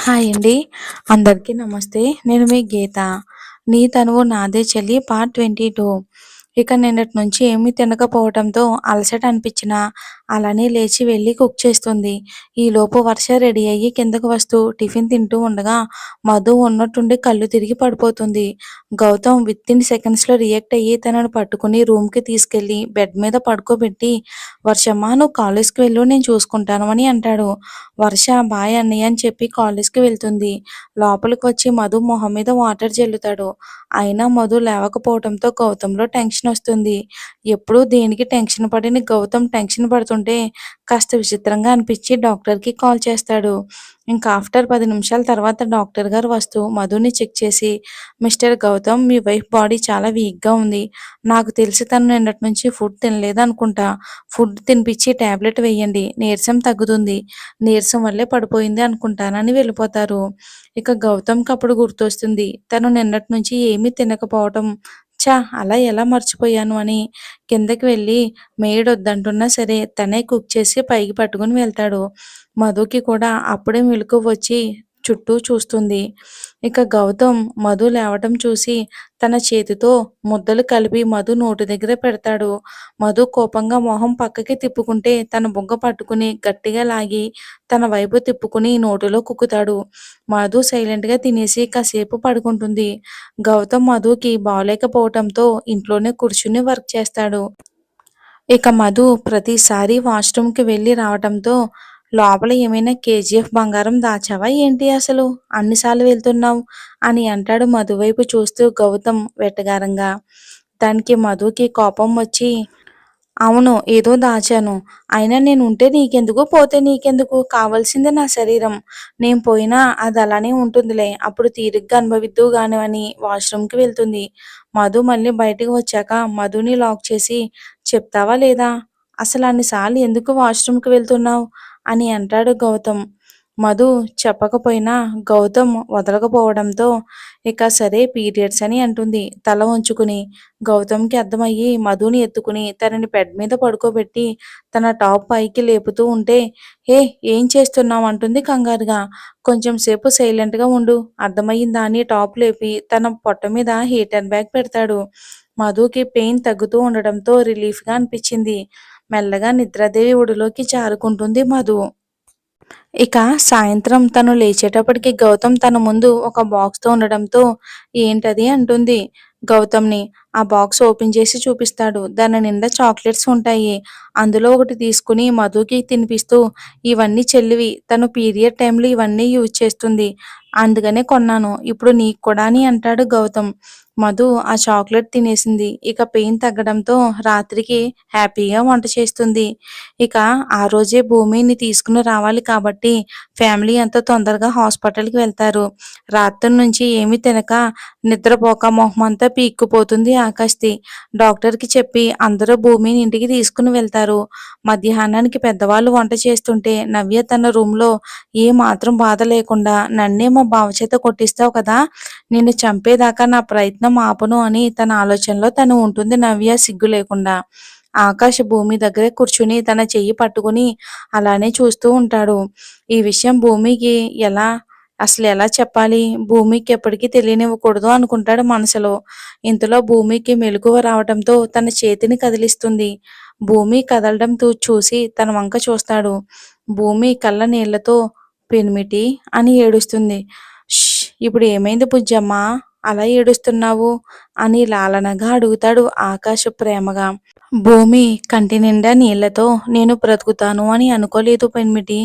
Hi అండి. అందరికీ నమస్తే. నేను మీ గీత. 'నీ తనువు నాదే చెలి' పార్ట్ 22. ఇక నిన్నటి నుంచి ఏమీ తినకపోవడంతో అలసట అనిపించినా అలానే లేచి వెళ్ళి కుక్ చేస్తుంది. ఈలోపు వర్ష రెడీ అయ్యి కిందకు వస్తూ టిఫిన్ తింటూ ఉండగా మధు ఉన్నట్టుండి కళ్ళు తిరిగి పడిపోతుంది. గౌతమ్ వితిన్ సెకండ్స్‌లో రియాక్ట్ అయ్యి తనను పట్టుకుని రూమ్‌కి తీసుకెళ్ళి బెడ్ మీద పడుకోబెట్టి, "వర్షమ్మా నువ్వు కాలేజ్‌కి వెళ్ళు నేను చూసుకుంటాను" అని అంటాడు. వర్ష బాయ్ అన్నయ్య అని చెప్పి కాలేజ్‌కి వెళ్తుంది. లోపలికొచ్చి మధు మొహం మీద వాటర్ జల్లుతాడు. అయినా మధు లేవకపోవడంతో గౌతంలో టెన్షనొస్తుంది. ఎప్పుడూ దేనికి టెన్షన్ పడని గౌతమ్ టెన్షన్ పడుతుంటే కాస్త విచిత్రంగా అనిపించి డాక్టర్‌కి కాల్ చేస్తాడు. ఇంకా ఆఫ్టర్ 10 నిమిషాల తర్వాత డాక్టర్ గారు వస్తూ మధుని చెక్ చేసి, "మిస్టర్ గౌతమ్ మీ వైఫ్ బాడీ చాలా వీక్‌గా ఉంది. నాకు తెలిసి తను నిన్నటి నుంచి ఫుడ్ తినలేదనుకుంటా. ఫుడ్ తినిపించి టాబ్లెట్ వేయండి. నీరసం తగ్గుతుంది. నీరసం వల్లే పడిపోయింది అనుకుంటానని వెళ్ళిపోతారు. ఇక గౌతమ్‌కి అప్పుడు గుర్తొస్తుంది. తను నిన్నటి నుంచి ఏమీ తినకపోవటం. ఛ! అలా ఎలా మర్చిపోయాను అని కిందకి వెళ్ళి మెయిడ్ వద్దంటున్నా సరే తనే కుక్ చేసి పైకి పట్టుకుని వెళ్తాడు. మధుకి కూడా అప్పుడే మెలకువ వచ్చి చుట్టూ చూస్తుంది. ఇక గౌతమ్ మధు లేవటం చూసి తన చేతితో ముద్దలు కలిపి మధు నోటి దగ్గర పెడతాడు. మధు కోపంగా మొహం పక్కకి తిప్పుకుంటే తన బుగ్గ పట్టుకుని గట్టిగా లాగి తన వైపు తిప్పుకుని నోటిలో కుక్కుతాడు. మధు సైలెంట్‌గా తినేసి కాసేపు పడుకుంటుంది. గౌతమ్ మధుకి బాలేకపోవటంతో ఇంట్లోనే కూర్చుని వర్క్ చేస్తాడు. ఇక మధు ప్రతిసారి వాష్‌రూమ్‌కి వెళ్లి రావటంతో, "లోపల ఏమైనా కేజీఎఫ్ బంగారం దాచావా ఏంటి అసలు? అన్ని సార్లు వెళ్తున్నావు" అని అంటాడు మధు వైపు చూస్తూ గౌతమ్ వెటకారంగా. దానికి మధుకి కోపం వచ్చి, "అవును. ఏదో దాచాను. అయినా నేనుంటే నీకెందుకు? పోతే నీకెందుకు? కావాల్సింది నా శరీరం. నేను పోయినా అది అలానే ఉంటుందిలే. అప్పుడు తీరిగ్గా అనుభవిద్దువు గాని" అని వాష్‌రూమ్‌కి వెళ్తుంది. మధు మళ్ళీ బయటికి వచ్చాక మధుని లాక్ చేసి, "చెప్తావా లేదా? అసలు అన్ని సార్లు ఎందుకు వాష్‌రూమ్‌కి వెళ్తున్నావు?" అని అంటాడు గౌతమ్. మధు చెప్పకపోయినా గౌతమ్ వదలకపోవడంతో ఇక సరే పీరియడ్స్ అని అంటుంది తల వంచుకుని. గౌతమ్‌కి అర్థమయ్యి మధుని ఎత్తుకుని తనని బెడ్ మీద పడుకోబెట్టి తన టాప్ పైకి లేపుతూ ఉంటే, "హే! ఏం చేస్తున్నావు?" అంటుంది కంగారుగా. "కొంచెం సేపు సైలెంట్‌గా ఉండు. అర్థమయ్యిందా?" అని టాప్ లేపి తన పొట్ట మీద హీటర్ బ్యాగ్ పెడతాడు. మధుకి పెయిన్ తగ్గుతూ ఉండడంతో రిలీఫ్‌గా అనిపించింది. మెల్లగా నిద్రాదేవి ఒడిలోకి జారుకుంటుంది మధు. ఇక సాయంత్రం తను లేచేటప్పటికి గౌతమ్ తన ముందు ఒక బాక్స్‌తో ఉండడంతో, "ఏంటది?" అంటుంది గౌతమ్‌ని. ఆ బాక్స్ ఓపెన్ చేసి చూపిస్తాడు. దాని నిండా చాక్లెట్స్ ఉంటాయి. అందులో ఒకటి తీసుకుని మధుకి తినిపిస్తూ, "ఇవన్నీ చెల్లివి. తను పీరియడ్ టైమ్‌లో ఇవన్నీ యూజ్ చేస్తుంది. అందుకనే కొన్నాను. ఇప్పుడు నీకు కూడా" అని అంటాడు గౌతమ్. మధు ఆ చాక్లెట్ తినేసింది. ఇక పెయిన్ తగ్గడంతో రాత్రికి హ్యాపీగా వంట చేస్తుంది. ఇక ఆ రోజే భూమిని తీసుకుని రావాలి కాబట్టి ఫ్యామిలీ అంతా తొందరగా హాస్పిటల్‌కి వెళ్తారు. రాత్రి నుంచి ఏమీ తినక, నిద్రపోక మొహమంతా పీక్కుపోతుంది ఆకాష్‌ది. డాక్టర్‌కి చెప్పి అందరూ భూమిని ఇంటికి తీసుకుని వెళ్తారు. మధ్యాహ్నానికి పెద్దవాళ్ళు వంట చేస్తుంటే నవ్య తన రూమ్‌లో ఏ మాత్రం బాధ లేకుండా "నన్నే మా బావ చేత కొట్టిస్తావు కదా! నిన్ను చంపేదాకా నా ప్రయత్నం ఆపను" అని తన ఆలోచనలో తను ఉంటుంది నవ్య సిగ్గు లేకుండా. ఆకాష్ భూమి దగ్గరే కూర్చుని తన చెయ్యి పట్టుకుని అలానే చూస్తూ ఉంటాడు. ఈ విషయం భూమికి అసలెలా చెప్పాలి? భూమికి ఎప్పటికీ తెలియనివ్వకూడదు అనుకుంటాడు మనసులో. ఇంతలో భూమికి మెలకువ రావడంతో తన చేతిని కదిలిస్తుంది. భూమి కదలడం చూసి తన వంక చూస్తాడు. భూమి కళ్ళ నీళ్లతో "పెనిమిటి" అని ఏడుస్తుంది. "ష్! ఇప్పుడు ఏమైంది బుజ్జమ్మా? అలా ఏడుస్తున్నావు?" అని లాలనగా అడుగుతాడు ఆకాష్ ప్రేమగా. భూమి కంటి నిండా నీళ్లతో "నేను బ్రతుకుతాను అని అనుకోలేదు పెనిమిటి.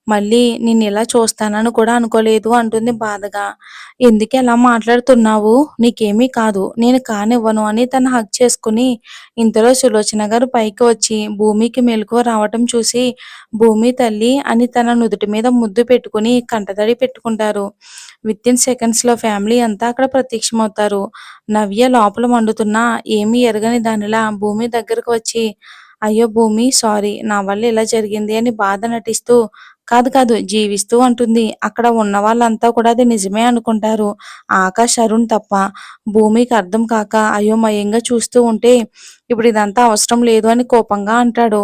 మళ్ళీ నిన్నిలా చూస్తానని కూడా అనుకోలేదు" అంటుంది బాధగా. "ఎందుకలా మాట్లాడుతున్నావు? నీకేమీ కాదు. నేను కానివ్వను" అని తను హగ్ చేసుకుని ఇంతలో సులోచన గారు పైకి వచ్చి భూమికి మెలకువ రావటం చూసి "భూమి తల్లి" అని తన నుదుటి మీద ముద్దు పెట్టుకుని కంటతడి పెట్టుకుంటారు. వితిన్ సెకండ్స్‌లో ఫ్యామిలీ అంతా అక్కడ ప్రత్యక్షమవుతారు. నవ్య లోపల మండుతున్నా ఏమీ ఎరగని దానిలా భూమి దగ్గరకు వచ్చి, "అయ్యో భూమి సారీ. నా వల్ల ఇలా జరిగింది" అని బాధ నటిస్తూ, "కాదు కాదు జీవిస్తూ" అంటుంది. అక్కడ ఉన్న వాళ్ళంతా కూడా అది నిజమే అనుకుంటారు. ఆకాష్, అరుణ్ తప్ప. భూమికి అర్థం కాక అయోమయంగా చూస్తూ ఉంటే, "ఇప్పుడు ఇదంతా అవసరం లేదు" అని కోపంగా అంటాడు.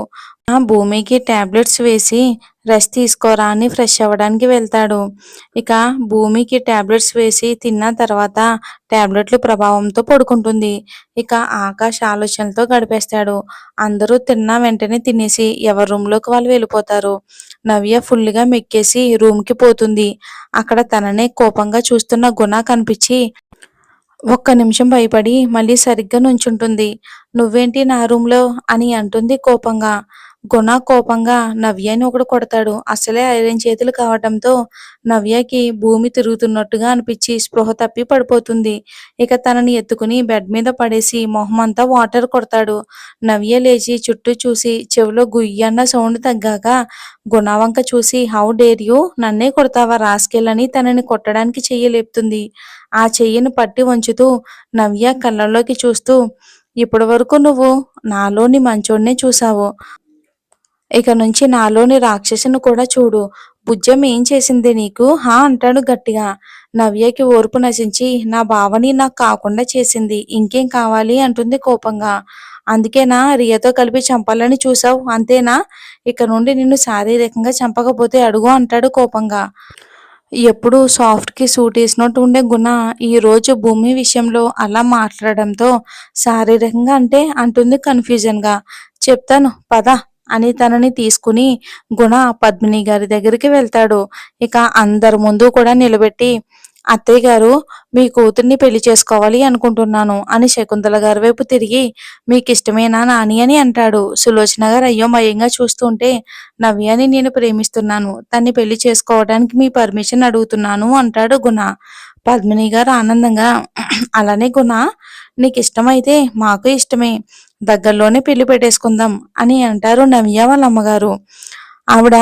భూమికి టాబ్లెట్స్ వేసి రెస్ట్ తీసుకోరా అని ఫ్రెష్ అవ్వడానికి వెళ్తాడు. ఇక భూమికి టాబ్లెట్స్ వేసి తిన్న తర్వాత టాబ్లెట్లు ప్రభావంతో పడుకుంటుంది. ఇక ఆకాష్ ఆలోచనలతో గడిపేస్తాడు. అందరూ తిన్న వెంటనే తినేసి ఎవరి రూమ్‌లోకి వాళ్ళు వెళ్ళిపోతారు. నవ్య ఫుల్‌గా మెక్కేసి రూమ్‌కి పోతుంది. అక్కడ తననే కోపంగా చూస్తున్న గుణ కనిపించి ఒక్క నిమిషం భయపడి మళ్ళీ సరిగ్గా నుంచుంటుంది. "నువ్వేంటి నా రూమ్‌లో" అని అంటుంది కోపంగా. గుణ కోపంగా నవ్యని ఒకడు కొడతాడు. అసలే ఐరన్ చేతులు కావటంతో నవ్యకి భూమి తిరుగుతున్నట్టుగా అనిపించి స్పృహ తప్పి పడిపోతుంది. ఇక తనని ఎత్తుకుని బెడ్ మీద పడేసి మొహమంతా వాటర్ కొడతాడు. నవ్య లేచి చుట్టూ చూసి చెవిలో గుయ్యన్న సౌండ్ తగ్గాక గుణ వంక చూసి "హౌ డేర్ యూ? నన్నే కొడతావా రాస్కెల్" అని తనని కొట్టడానికి చెయ్యి లేపుతుంది. ఆ చెయ్యిని పట్టి వంచుతూ నవ్య కళ్ళల్లోకి చూస్తూ "ఇప్పటివరకు నువ్వు నాలోని మంచోడ్నే చూశావు. ఇక నుంచి నాలోని రాక్షసిని కూడా చూడు. బుజ్జం ఏం చేసింది నీకు హా అంటాడు గట్టిగా. నవ్యకి ఓర్పు నశించి నా బావని నాకు కాకుండా చేసింది. ఇంకేం కావాలి అంటుంది కోపంగా. అందుకేనా రియతో కలిపి చంపాలని చూసావు అంతేనా? ఇక నుండి నిన్ను శారీరకంగా చంపకపోతే అడుగు అంటాడు కోపంగా. ఎప్పుడూ సాఫ్ట్‌కి సూటేసినట్టు ఉండే గుణ ఈరోజు భూమి విషయంలో అలా మాట్లాడడంతో శారీరకంగా అంటే అంటుంది కన్‌ఫ్యూజన్‌గా. "చెప్తాను పద" అని తనని తీసుకుని గుణ పద్మిని గారి దగ్గరికి వెళ్తాడు. ఇక అందరి ముందు కూడా నిలబెట్టి "అత్తయ్య గారు మీ కూతుర్ని పెళ్లి చేసుకోవాలి అనుకుంటున్నాను" అని శకుంతల గారి వైపు తిరిగి "మీకిష్టమేనా నాని" అని అంటాడు. సులోచన గారు అయోమయంగా చూస్తుంటే "నవ్యని నేను ప్రేమిస్తున్నాను. తన్ని పెళ్లి చేసుకోవడానికి మీ పర్మిషన్ అడుగుతున్నాను" అంటాడు గుణ. పద్మిని గారు ఆనందంగా "అలానే గుణ, నీకిష్టమైతే మాకు ఇష్టమే. దగ్గరలోనే పెళ్లి పెట్టేసుకుందాం" అని అంటారు నవ్య వాళ్ళ అమ్మగారు. ఆవిడ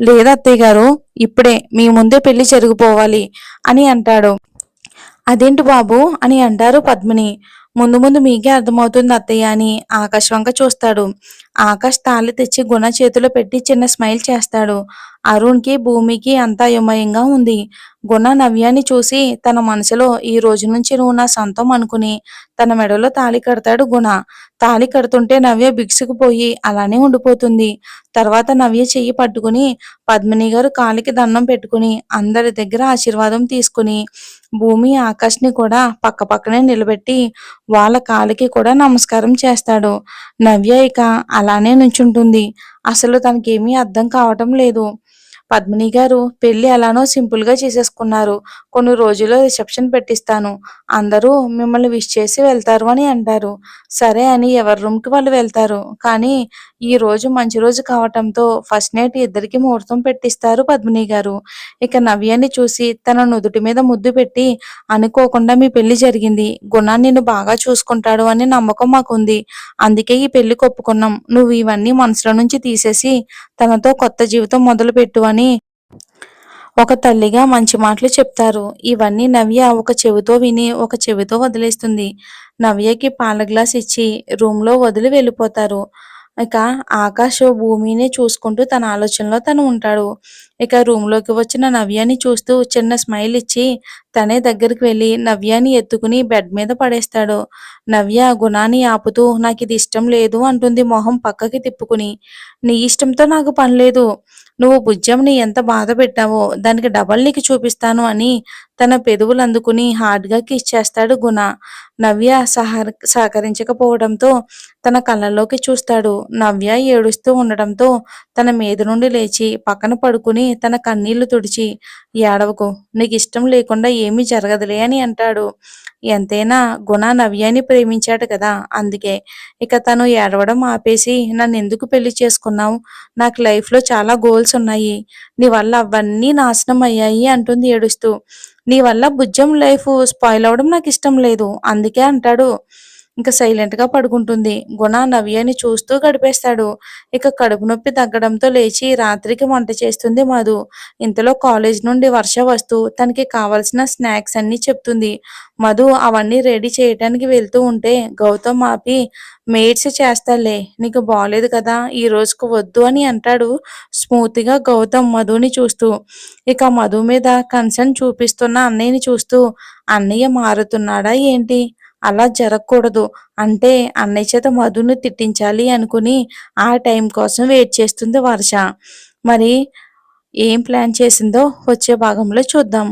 "లేదత్తయ్య గారు, ఇప్పుడే మీ ముందే పెళ్లి జరిగిపోవాలి" అని అంటాడు. "అదేంటి బాబు" అని అంటారు పద్మిని. "ముందు ముందు మీకే అర్థమవుతుంది అత్తయ్య" అని ఆకాష్ వంక చూస్తాడు. ఆకాష్ తాళి తెచ్చి గుణ చేతిలో పెట్టి చిన్న స్మైల్ చేస్తాడు. అరుణ్‌కి, భూమికి అంతా అయోమయంగా ఉంది. గుణ నవ్యాని చూసి తన మనసులో "ఈ రోజు నుంచి నువ్వు నా సొంతం" అనుకుని తన మెడలో తాళి కడతాడు గుణ. తాళి కడుతుంటే నవ్య బిగుసుకుపోయి అలానే ఉండిపోతుంది. తర్వాత నవ్య చెయ్యి పట్టుకుని పద్మిని గారు కాలికి దండం పెట్టుకుని అందరి దగ్గర ఆశీర్వాదం తీసుకుని భూమి, ఆకాష్‌ని కూడా పక్కపక్కనే నిలబెట్టి వాళ్ళ కాలికి కూడా నమస్కారం చేస్తాడు. నవ్య ఇక అలానే నుంచుంటుంది. అసలు తనకేమీ అర్థం కావటం లేదు. పద్మిని గారు పెళ్లి ఎలానో సింపుల్‌గా చేసేసుకున్నారు. కొన్ని రోజుల్లో రిసెప్షన్ పెట్టిస్తాను. అందరూ మిమ్మల్ని విష్ చేసి వెళ్తారు అని అంటారు. సరే అని ఎవరి రూమ్‌కి వాళ్ళు వెళ్తారు. కానీ ఈ రోజు మంచి రోజు కావటంతో ఫస్ట్ నైట్ ఇద్దరికీ ముహూర్తం పెట్టిస్తారు పద్మిని గారు. ఇక నవ్యని చూసి తన నుదుటి మీద ముద్దు పెట్టి అనుకోకుండా మీ పెళ్లి జరిగింది. గుణ నిన్ను బాగా చూసుకుంటాడు అనే నమ్మకం మాకుంది. అందుకే ఈ పెళ్లికి ఒప్పుకున్నాం. నువ్వు ఇవన్నీ మనసులో నుంచి తీసేసి తనతో కొత్త జీవితం మొదలుపెట్టు అని ఒక తల్లిగా మంచి మాటలు చెప్తారు. ఇవన్నీ నవ్య ఒక చెవితో విని ఒక చెవితో వదిలేస్తుంది. నవ్యకి పాల గ్లాస్ ఇచ్చి రూమ్‌లో వదిలి వెళ్ళిపోతారు. ఇక ఆకాష్ భూమినే చూసుకుంటూ తన ఆలోచనలో తను ఉంటాడు. ఇక రూమ్‌లోకి వచ్చిన నవ్యని చూస్తూ చిన్న స్మైల్ ఇచ్చి తనే దగ్గరికి వెళ్ళి నవ్యని ఎత్తుకుని బెడ్ మీద పడేస్తాడు. నవ్య గుణాన్ని ఆపుతూ "నాకిది ఇష్టం లేదు" అంటుంది మొహం పక్కకి తిప్పుకుని. "నీ ఇష్టంతో నాకు పనిలేదు. నువ్వు బుజ్జంని ఎంత బాధ పెట్టావో దానికి డబల్ నీకు చూపిస్తాను" అని తన పెదవులందుకుని హార్డ్‌గా కిస్ చేస్తాడు గుణ. నవ్య సహకరించకపోవడంతో తన కళ్ళల్లోకి చూస్తాడు. నవ్య ఏడుస్తూ ఉండడంతో తన మీద నుండి లేచి పక్కన పడుకుని తన కన్నీళ్లు తుడిచి "ఏడవకు, నీకిష్టం లేకుండా ఏమీ జరగదులే" అని అంటాడు. ఎంతైనా గుణ నవ్యని ప్రేమించాడు కదా! అందుకే. ఇక తను ఏడవడం ఆపేసి "నన్నెందుకు పెళ్లి చేసుకున్నావు? నాకు లైఫ్‌లో చాలా గోల్స్ ఉన్నాయి. నీ వల్ల అవన్నీ నాశనం అయ్యాయి" అంటుంది ఏడుస్తూ. "నీ వల్ల బుజ్జం లైఫ్ స్పాయిల్ అవ్వడం నాకిష్టం లేదు. అందుకే" అంటాడు. ఇంక సైలెంట్‌గా పడుకుంటుంది. గుణ నవ్యని చూస్తూ గడిపేస్తాడు. ఇక కడుపు నొప్పి తగ్గడంతో లేచి రాత్రికి వంట చేస్తుంది మధు. ఇంతలో కాలేజ్ నుండి వర్ష వస్తూ తనకి కావాల్సిన స్నాక్స్ అన్నీ చెప్తుంది. మధు అవన్నీ రెడీ చేయటానికి వెళ్తూ ఉంటే గౌతమ్ ఆపి "మేడ్స్ చేస్తాలే, నీకు బాలేదు కదా, ఈ రోజుకు వద్దు" అని అంటాడు స్మూత్‌గా గౌతమ్ మధుని చూస్తూ. ఇక మధు మీద కన్సర్న్ చూపిస్తున్న అన్నయ్యని చూస్తూ "అన్నయ్య మారుతున్నాడా ఏంటి? అలా జరగకూడదు" అంటే అన్నయ్య చేత మధుని తిట్టించాలి అనుకుని ఆ టైం కోసం వెయిట్ చేస్తుంది వర్ష. మరి ఏం ప్లాన్ చేసిందో వచ్చే భాగంలో చూద్దాం.